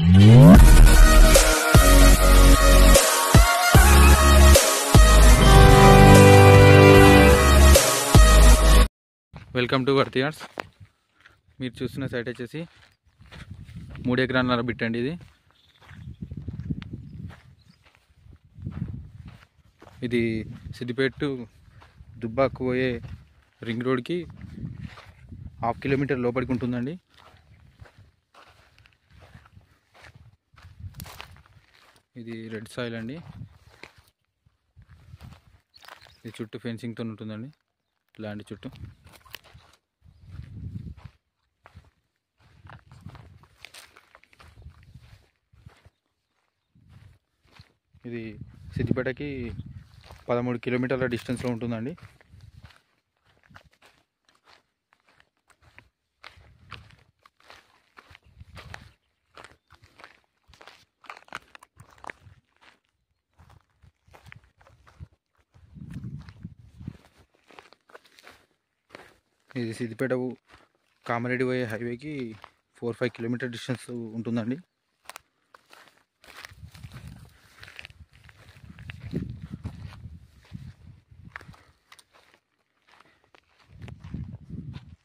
Welcome to వర్తి arts. మీరు చూస్తున్న site వచ్చేసి 3 ఎకరాల బిట్ అండి. ఇది సిద్దిపేట టు దుబ్బాకు పోయే రింగ్ రోడ్కి 1/2 కిలోమీటర్ లోపలికి ఉంటుందండి. ఇది రెడ్ సాయిల్ అండి. ఇది చుట్టూ ఫెన్సింగ్తో ఉంటుందండి, ల్యాండ్ చుట్టూ. ఇది సిద్దిపేటకి 13 కిలోమీటర్ల డిస్టెన్స్లో ఉంటుందండి. ఇది సిద్దిపేట కామారెడ్డి పోయే హైవేకి 4-5 కిలోమీటర్ డిస్టెన్స్ ఉంటుందండి.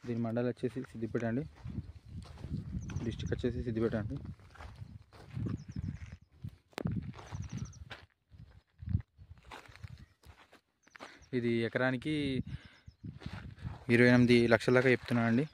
దీని మండలం వచ్చేసి సిద్దిపేట అండి, డిస్ట్రిక్ట్ వచ్చేసి సిద్దిపేట అండి. ఇది ఎకరానికి 28 లక్షల దాకా చెప్తున్నానండి.